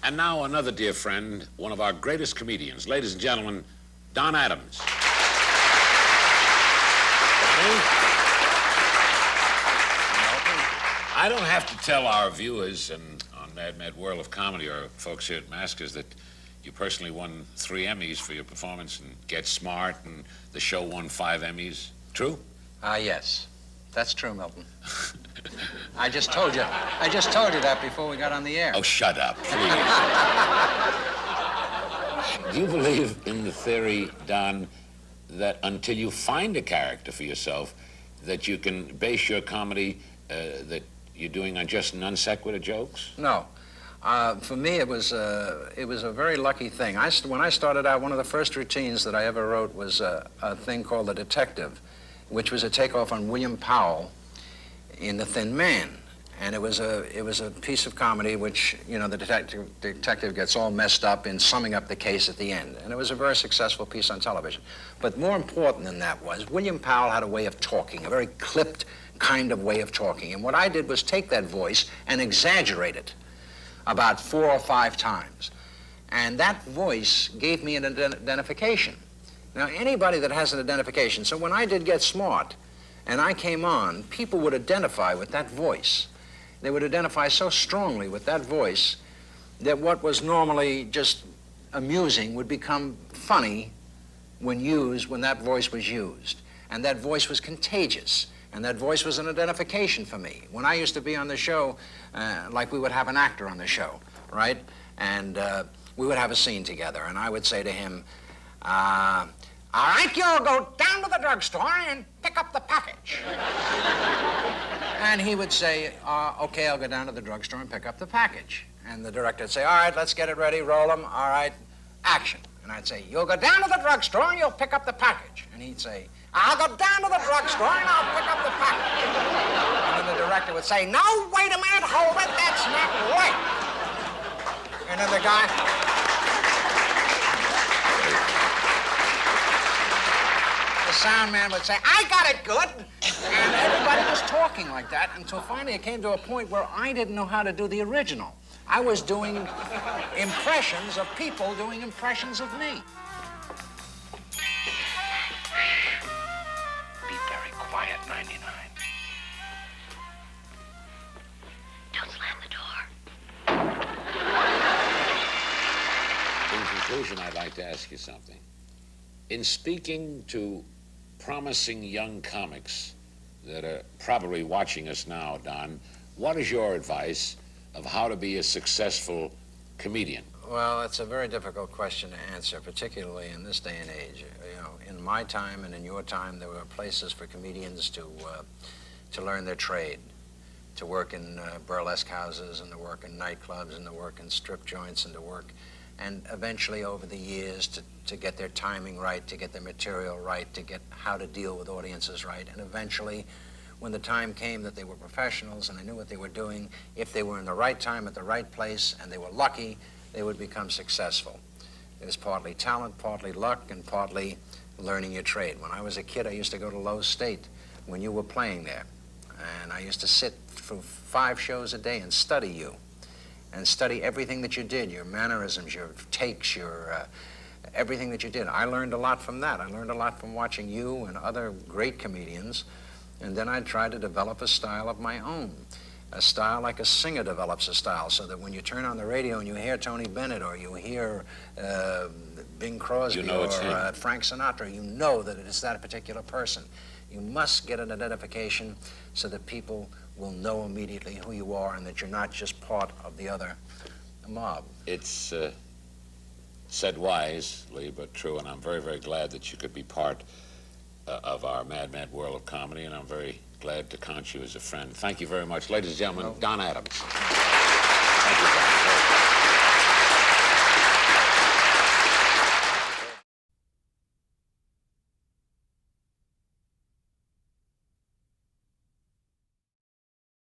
And now another dear friend, one of our greatest comedians. Ladies and gentlemen, Don Adams. I don't have to tell our viewers and on Mad World of Comedy or folks here at Masters that you personally won 3 Emmys for your performance in Get Smart, and the show won 5 Emmys. True? Yes. That's true, Milton. I just told you that before we got on the air. Oh, shut up, please. Do you believe in the theory, Don, that until you find a character for yourself, that you can base your comedy that you're doing on just non sequitur jokes? No. For me, it was a very lucky thing. When I started out, one of the first routines that I ever wrote was a thing called The Detective, which was a takeoff on William Powell in The Thin Man. And it was a piece of comedy which, you know, the detective gets all messed up in summing up the case at the end. And it was a very successful piece on television. But more important than that was, William Powell had a way of talking, a very clipped kind of way of talking. And what I did was take that voice and exaggerate it about 4 or 5 times. And that voice gave me an identification. Now, anybody that has an identification, so when I did Get Smart and I came on, people would identify with that voice. They would identify so strongly with that voice that what was normally just amusing would become funny when that voice was used. And that voice was contagious. And that voice was an identification for me. When I used to be on the show, like we would have an actor on the show, right? And we would have a scene together, and I would say to him, all right, you'll go down to the drugstore and pick up the package. And he would say, okay, I'll go down to the drugstore and pick up the package. And the director would say, all right, let's get it ready, roll them, all right, action. And I'd say, you'll go down to the drugstore and you'll pick up the package. And he'd say, I'll go down to the drugstore and I'll pick up the package. And then the director would say, no, wait a minute, hold it, that's not right. And then the guy... The sound man would say, I got it good. And everybody was talking like that until finally it came to a point where I didn't know how to do the original. I was doing impressions of people doing impressions of me. Be very quiet, 99. Don't slam the door. In conclusion, I'd like to ask you something. In speaking to promising young comics that are probably watching us now, Don, what is your advice of how to be a successful comedian? Well, it's a very difficult question to answer, particularly in this day and age. You know, in my time and in your time, there were places for comedians to learn their trade, to work in burlesque houses, and to work in nightclubs, and to work in strip joints, and to work, and eventually over the years to get their timing right, to get their material right, to get how to deal with audiences right, and eventually, when the time came that they were professionals and they knew what they were doing, if they were in the right time at the right place and they were lucky, they would become successful. It was partly talent, partly luck, and partly learning your trade. When I was a kid, I used to go to Lowe's State when you were playing there, and I used to sit for 5 shows a day and study you, and study everything that you did, your mannerisms, your takes, your everything that you did. I learned a lot from that. I learned a lot from watching you and other great comedians, and then I tried to develop a style of my own, a style like a singer develops a style, so that when you turn on the radio and you hear Tony Bennett or you hear Bing Crosby or Frank Sinatra, you know that it is that particular person. You must get an identification so that people will know immediately who you are and that you're not just part of the other mob. It's said wisely but true, and I'm very, very glad that you could be part of our Mad World of Comedy, and I'm very glad to count you as a friend. Thank you very much. Ladies and gentlemen, Don Adams. Thank you, Don.